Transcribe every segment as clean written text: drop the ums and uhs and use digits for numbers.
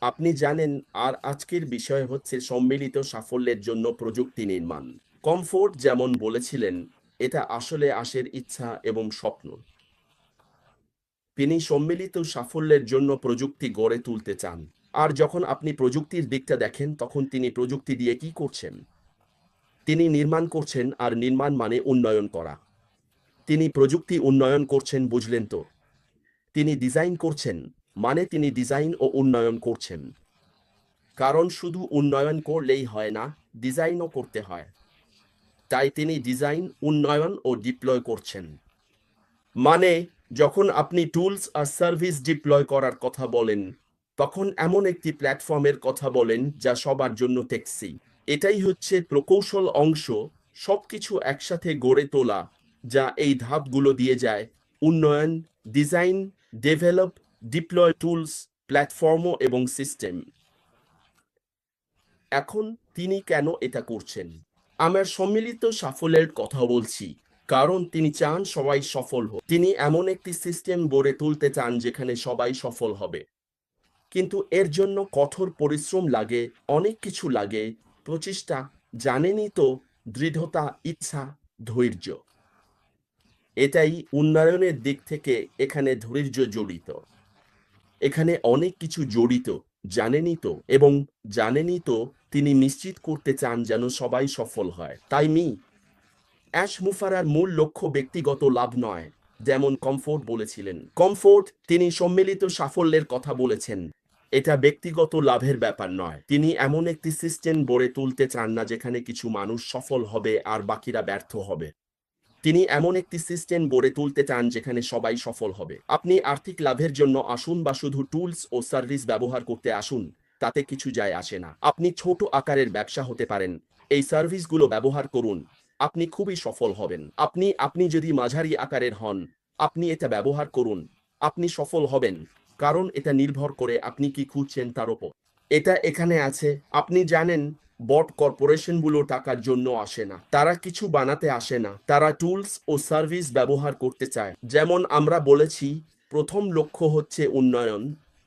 আপনি জানেন, আর আজকের বিষয় হচ্ছে সম্মিলিত সাফল্যের জন্য প্রযুক্তি নির্মাণ। কমফোর্ট যেমন বলেছিলেন, এটা আসলে আশের ইচ্ছা এবং স্বপ্ন। তিনি সম্মিলিত সাফল্যের জন্য প্রযুক্তি গড়ে তুলতে চান। আর যখন আপনি প্রযুক্তির দিকটা দেখেন, তখন তিনি প্রযুক্তি দিয়ে কি করছেন? তিনি নির্মাণ করছেন, আর নির্মাণ মানে উন্নয়ন করা। তিনি প্রযুক্তি উন্নয়ন করছেন, বুঝলেন তো? তিনি ডিজাইন করছেন, মানে তিনি ডিজাইন ও উন্নয়ন করছেন। কারণ শুধু উন্নয়ন করলেই হয় না, ডিজাইনও করতে হয়। তাই তিনি ডিজাইন, উন্নয়ন ও ডিপ্লয় করছেন। মানে, যখন আপনি টুলস আর সার্ভিস ডিপ্লয় করার কথা বলেন, তখন এমন একটি প্ল্যাটফর্মের কথা বলেন যা সবার জন্য টেকসই। এটাই হচ্ছে প্রকৌশল অংশ, সবকিছু একসাথে গড়ে তোলা, যা এই ধাপগুলো দিয়ে যায়: উন্নয়ন, design, develop, deploy tools, platform এবং সিস্টেম। এখন তিনি কেন এটা করছেন? আমার সম্মিলিত সাফল্যের কথা বলছি, কারণ তিনি চান সবাই সফল হোক। তিনি এমন একটি সিস্টেম গড়ে তুলতে চান যেখানে সবাই সফল হবে। কিন্তু এর জন্য কঠোর পরিশ্রম লাগে, অনেক কিছু লাগে, প্রচেষ্টা, জানেনই তো, দৃঢ়তা, ইচ্ছা, ধৈর্য। এটাই উন্নয়নের দিক থেকে এখানে ধৈর্য জড়িত। এখানে অনেক কিছু জড়িত, জানেনই তো, এবং জানেনই তো, তিনি নিশ্চিত করতে চান যেন সবাই সফল হয়। তাই অ্যাশ মুফারার মূল লক্ষ্য ব্যক্তিগত লাভ নয়, যেমন কমফোর্ট বলেছিলেন। কমফোর্ট, তিনি সম্মিলিত সাফল্যের কথা বলেছেন। এটা ব্যক্তিগত লাভের ব্যাপার নয়। তিনি এমন একটি সিস্টেম গড়ে তুলতে চান না যেখানে কিছু মানুষ সফল হবে আর বাকিরা ব্যর্থ হবে। তিনি এমন একটি সিস্টেম গড়ে তুলতে চান যেখানে সবাই সফল হবে। আপনি আর্থিক লাভের জন্য আসুন বা শুধু টুলস ও সার্ভিস ব্যবহার করতে আসুন, তাতে কিছু যায় আসে না। আপনি ছোট আকারের ব্যবসা হতে পারেন, এই সার্ভিসগুলো ব্যবহার করুন, আপনি খুবই সফল হবেন। আপনি যদি মাঝারি আকারের হন, আপনি এটা ব্যবহার করুন, আপনি সফল হবেন। কারণ এটা নির্ভর করে আপনি কি খুঁজছেন তার উপর। এটা এখানে আছে। আপনি জানেন, বট কর্পোরেশনগুলো টাকার জন্য আসে না, তারা কিছু বানাতে আসে না, তারা টুলস ও সার্ভিস ব্যবহার করতে চায়। যেমন আমরা বলেছি, প্রথম লক্ষ্য হচ্ছে উন্নয়ন।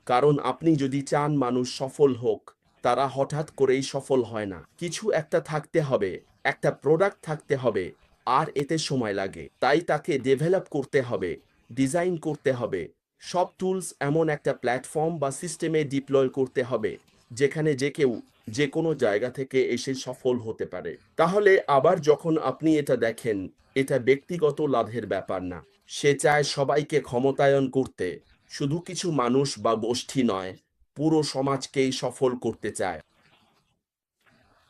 কারণ আপনি যদি চান মানুষ সফল হোক, তারা হঠাৎ করেই সফল হয় না। কিছু একটা থাকতে হবে, একটা প্রোডাক্ট থাকতে হবে, আর এতে সময় লাগে। তাই তাকে ডেভেলপ করতে হবে, ডিজাইন করতে হবে, সব টুলস এমন একটা প্ল্যাটফর্ম বা সিস্টেমে ডিপ্লয় করতে হবে যেখানে যে কেউ যে কোনো জায়গা থেকে এসে সফল হতে পারে। তাহলে আবার যখন আপনি এটা দেখেন, এটা ব্যক্তিগত লাভের ব্যাপার না। সে চায় সবাইকে ক্ষমতায়ন করতে, শুধু কিছু মানুষ বা গোষ্ঠী নয়, পুরো সমাজকেই সফল করতে চায়।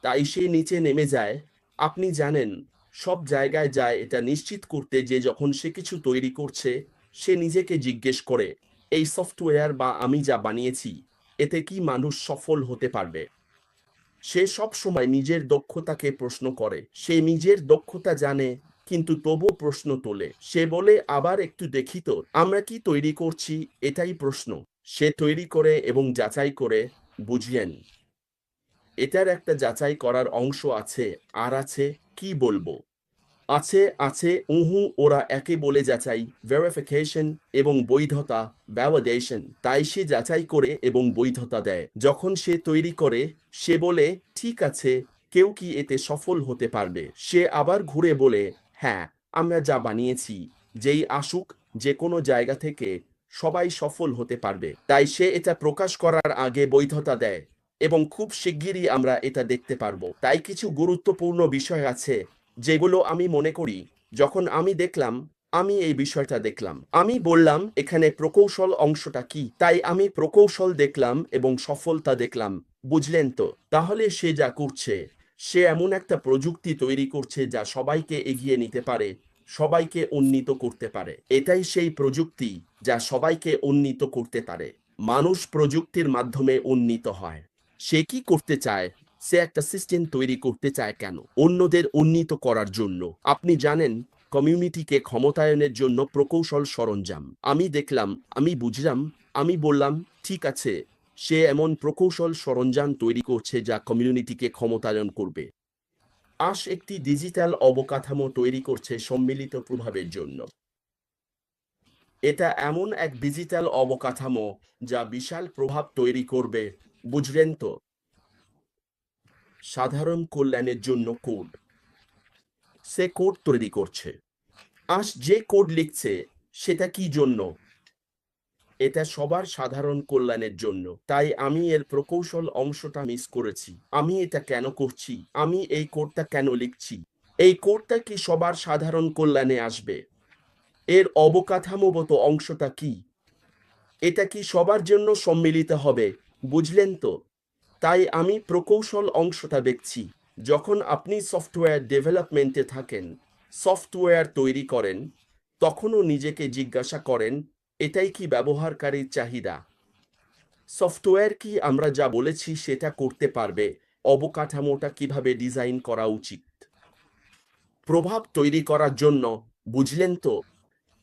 তাই সে নিচে নেমে যায়। আপনি জানেন, সব জায়গায় যায় এটা নিশ্চিত করতে যে যখন সে কিছু তৈরি করছে, সে নিজেকে জিজ্ঞেস করে, এই সফটওয়্যার বা আমি যা বানিয়েছি, এতে কি মানুষ সফল হতে পারবে? সে সব সময় নিজের দক্ষতাকে প্রশ্ন করে। সে নিজের দক্ষতা জানে, কিন্তু তবুও প্রশ্ন তোলে। সে বলে, আবার একটু দেখি তো আমরা কি তৈরি করছি, এটাই প্রশ্ন। সে তৈরি করে এবং যাচাই করে। বুঝলেন? এটার একটা যাচাই করার অংশ আছে। আর আছে, কি বলবো, আছে ওরা একে বলে যাচাই, ভেরিফিকেশন, এবং বৈধতা, ভ্যালিডেশন। তাই সে যাচাই করে এবং বৈধতা দেয়। যখন সে তৈরি করে, সে বলে, ঠিক আছে, কেউ কি এতে সফল হতে পারবে? সে আবার ঘুরে বলে, হ্যাঁ, আমরা যা বানিয়েছি, যেই আসুক, যে কোনো জায়গা থেকে, সবাই সফল হতে পারবে। তাই সে এটা প্রকাশ করার আগে বৈধতা দেয়, এবং খুব শিগগিরই আমরা এটা দেখতে পারবো। তাই কিছু গুরুত্বপূর্ণ বিষয় আছে যেগুলো আমি মনে করি, যখন আমি দেখলাম, আমি এই বিষয়টা দেখলাম, আমি বললাম এখানে প্রকৌশল অংশটা কি। তাই আমি প্রকৌশল দেখলাম এবং সফলতা দেখলাম। বুঝলেন তো? তাহলে সে যা করছে, সে এমন একটা প্রযুক্তি তৈরি করছে যা সবাইকে এগিয়ে নিতে পারে, সবাইকে উন্নীত করতে পারে। এটাই সেই প্রযুক্তি যা সবাইকে উন্নীত করতে পারে। মানুষ প্রযুক্তির মাধ্যমে উন্নীত হয়। সে কি করতে চায়? সে একটা সিস্টেম তৈরি করতে চায় কেন? অন্যদের উন্নীত করার জন্য। আপনি জানেন, কমিউনিটিকে ক্ষমতায়নের জন্য প্রকৌশল সরঞ্জাম। আমি দেখলাম, আমি বুঝলাম, আমি বললাম, ঠিক আছে, সে এমন প্রকৌশল সরঞ্জাম তৈরি করছে যা কমিউনিটিকে ক্ষমতায়ন করবে। একটি ডিজিটাল অবকাঠামো তৈরি করছে সম্মিলিত প্রভাবের জন্য। এটা এমন এক ডিজিটাল অবকাঠামো যা বিশাল প্রভাব তৈরি করবে, বুঝলেন তো? সাধারণ কল্যাণের জন্য কোড। সে কোড তৈরি করছে। যে কোড লিখছে সেটা কি জন্য? এটা সবার সাধারণ কল্যাণের জন্য। তাই আমি এর প্রকৌশল অংশটা মিস করেছি। আমি এটা কেন করছি? আমি এই কোডটা কেন লিখছি? এই কোডটা কি সবার সাধারণ কল্যাণে আসবে? এর অবকাঠামোগত অংশটা কি? এটা কি সবার জন্য সম্মিলিত হবে? বুঝলেন তো? তাই আমি প্রকৌশল অংশটা দেখছি। যখন আপনি সফটওয়্যার ডেভেলপমেন্টে থাকেন, সফটওয়্যার তৈরি করেন, তখনও নিজেকে জিজ্ঞাসা করেন, এটাই কি ব্যবহারকারীর চাহিদা? সফটওয়্যার কি আমরা যা বলেছি সেটা করতে পারবে? অবকাঠামোটা কিভাবে ডিজাইন করা উচিত? প্রভাব তৈরি করার জন্য, বুঝলেন তো,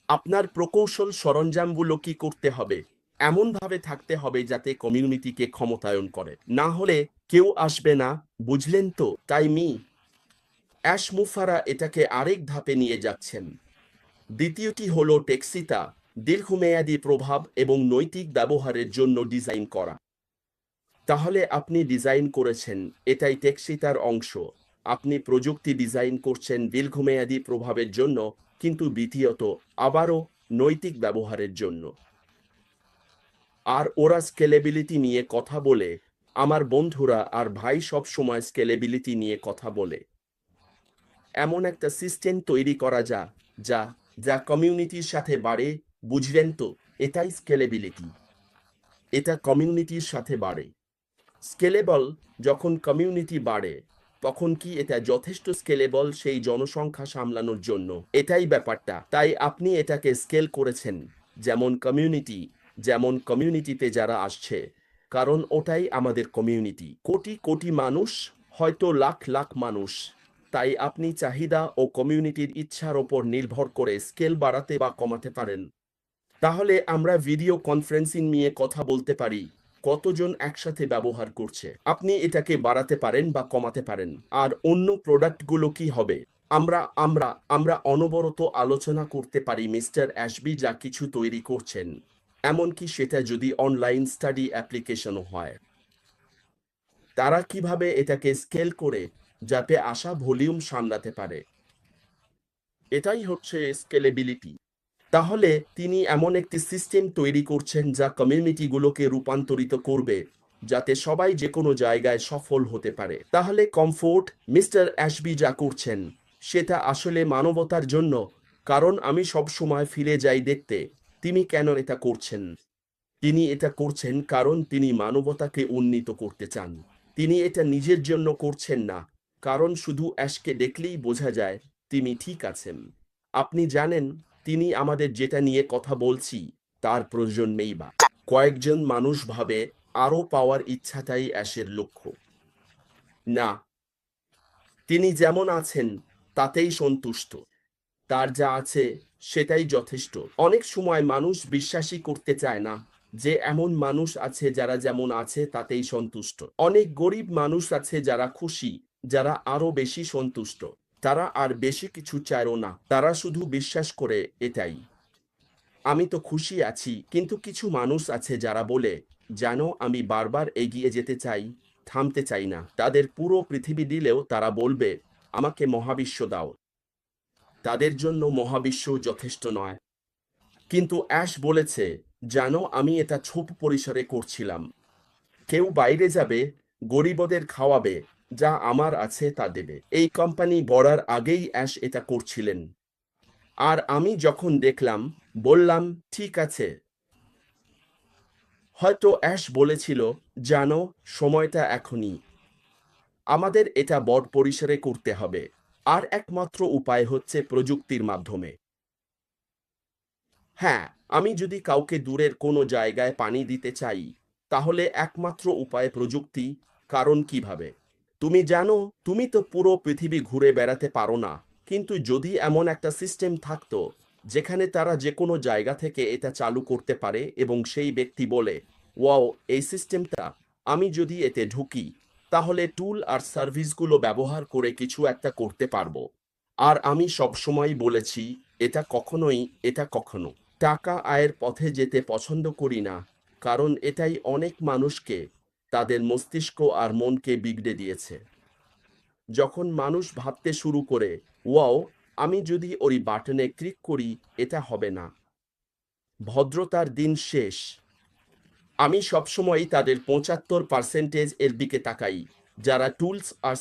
আপনার প্রকৌশল সরঞ্জামগুলো কি করতে হবে? এমনভাবে থাকতে হবে যাতে কমিউনিটিকে ক্ষমতায়ন করে। না হলে কেউ আসবে না, বুঝলেন তো? তাই অ্যাশমুফারা এটাকে আরেক ধাপে নিয়ে যাচ্ছেন। দ্বিতীয়টি হলো টেক্সিতা, দীর্ঘমেয়াদী প্রভাব এবং নৈতিক ব্যবহারের জন্য ডিজাইন করা। তাহলে আপনি ডিজাইন করেছেন, এটাই টেকসিতার অংশ। আপনি প্রযুক্তি ডিজাইন করছেন দীর্ঘমেয়াদী প্রভাবের জন্য, কিন্তু দ্বিতীয়ত আবারও নৈতিক ব্যবহারের জন্য। আর ওরা স্কেলেবিলিটি নিয়ে কথা বলে, আমার বন্ধুরা আর ভাই সব সময় স্কেলেবিলিটি নিয়ে কথা বলে। এমন একটা সিস্টেম তৈরি করা যা যা কমিউনিটির সাথে বাড়ে, বুঝলেন তো? এটাই স্কেলেবিলিটি। এটা কমিউনিটির সাথে বাড়ে। স্কেলেবল, যখন কমিউনিটি বাড়ে, তখন কি এটা যথেষ্ট স্কেলেবল সেই জনসংখ্যা সামলানোর জন্য? এটাই ব্যাপারটা। তাই আপনি এটাকে স্কেল করেছেন যেমন কমিউনিটিতে যারা আসছে, কারণ ওটাই আমাদের কমিউনিটি। কোটি কোটি মানুষ, হয়তো লাখ লাখ মানুষ। তাই আপনি চাহিদা ও কমিউনিটির ইচ্ছার ওপর নির্ভর করে স্কেল বাড়াতে বা কমাতে পারেন। তাহলে আমরা ভিডিও কনফারেন্সিং নিয়ে কথা বলতে পারি। কতজন একসাথে ব্যবহার করছে? আপনি এটাকে বাড়াতে পারেন বা কমাতে পারেন। আর অন্য প্রোডাক্টগুলো কি হবে? আমরা আমরা আমরা অনবরত আলোচনা করতে পারি মিস্টার অ্যাশবি যা কিছু তৈরি করছেন, এমনকি সেটা যদি অনলাইন স্টাডি অ্যাপ্লিকেশনও হয়। তারা কিভাবে এটাকে স্কেল করে যাতে আসা ভলিউম সামলাতে পারে? এটাই হচ্ছে স্কেলেবিলিটি। তাহলে তিনি এমন একটি সিস্টেম তৈরি করছেন যা কমিউনিটিগুলোকে রূপান্তরিত করবে যাতে সবাই যে কোনো জায়গায় সফল হতে পারে। তাহলে কমফোর্ট, মিস্টার অ্যাশবি যা করছেন সেটা আসলে মানবতার জন্য। কারণ আমি সব সময় ফিরে যাই দেখতে তিনি কেন এটা করছেন। তিনি এটা করছেন কারণ তিনি মানবতাকে উন্নীত করতে চান। তিনি এটা নিজের জন্য করছেন না, কারণ শুধু অ্যাশকে দেখলেই বোঝা যায় তিনি ঠিক আছেন। আপনি জানেন, তিনি আমাদের যেটা নিয়ে কথা বলছি তার প্রয়োজন নেই বা কয়েকজন মানুষ ভাবে আরও পাওয়ার ইচ্ছাটাই অ্যাশের লক্ষ্য। না, তিনি যেমন আছেন তাতেই সন্তুষ্ট। তার যা আছে সেটাই যথেষ্ট। অনেক সময় মানুষ বিশ্বাসই করতে চায় না যে এমন মানুষ আছে যারা যেমন আছে তাতেই সন্তুষ্ট। অনেক গরিব মানুষ আছে যারা খুশি, যারা আরো বেশি সন্তুষ্ট। তারা আর বেশি কিছু চায়ও না, তারা শুধু বিশ্বাস করে এটাই। আমি তো খুশি আছি, কিন্তু কিছু মানুষ আছে যারা বলে, জানো, আমি বারবার এগিয়ে যেতে চাই, থামতে চাই না। তাদের পুরো পৃথিবী দিলেও তারা বলবে, আমাকে মহাবিশ্ব দাও। তাদের জন্য মহাবিশ্ব যথেষ্ট নয়। কিন্তু অ্যাশ বলেছে, জানো, আমি এটা ছোট পরিসরে করছিলাম। কেউ বাইরে যাবে, গরিবদের খাওয়াবে, যা আমার আছে তা দেবে। এই কোম্পানি গড়ার আগেই অ্যাশ এটা করছিলেন। আর আমি যখন দেখলাম, বললাম, ঠিক আছে। হয়তো অ্যাশ বলেছিল, জানো, সময়টা এখনই। আমাদের এটা বড় পরিসরে করতে হবে। আর একমাত্র উপায় হচ্ছে প্রযুক্তির মাধ্যমে। হ্যাঁ, আমি যদি কাউকে দূরের কোনো জায়গায় পানি দিতে চাই, তাহলে একমাত্র উপায় প্রযুক্তি। কারণ কিভাবে? তুমি জানো, তুমি তো পুরো পৃথিবী ঘুরে বেড়াতে পারো না। কিন্তু যদি এমন একটা সিস্টেম থাকতো যেখানে তারা যে কোনো জায়গা থেকে এটা চালু করতে পারে এবং সেই ব্যক্তি বলে, ওয়াও, এই সিস্টেমটা, আমি যদি এতে ঢুকি তাহলে টুল আর সার্ভিসগুলো ব্যবহার করে কিছু একটা করতে পারবো। আর আমি সবসময় বলেছি, এটা কখনো টাকা আয়ের পথে যেতে পছন্দ করি না, কারণ এটাই অনেক মানুষকে তাদের মস্তিষ্ক আর মনকে বিগড়ে দিয়েছে। যখন মানুষ ভাবতে শুরু করে, ওয়াও, আমি যদি ওই বাটনে ক্লিক করি, এটা হবে না, ভদ্রতার দিন শেষ। আমি সবসময়ই তাদের ৭৫% এর দিকে তাকাই, যারা টুলস আর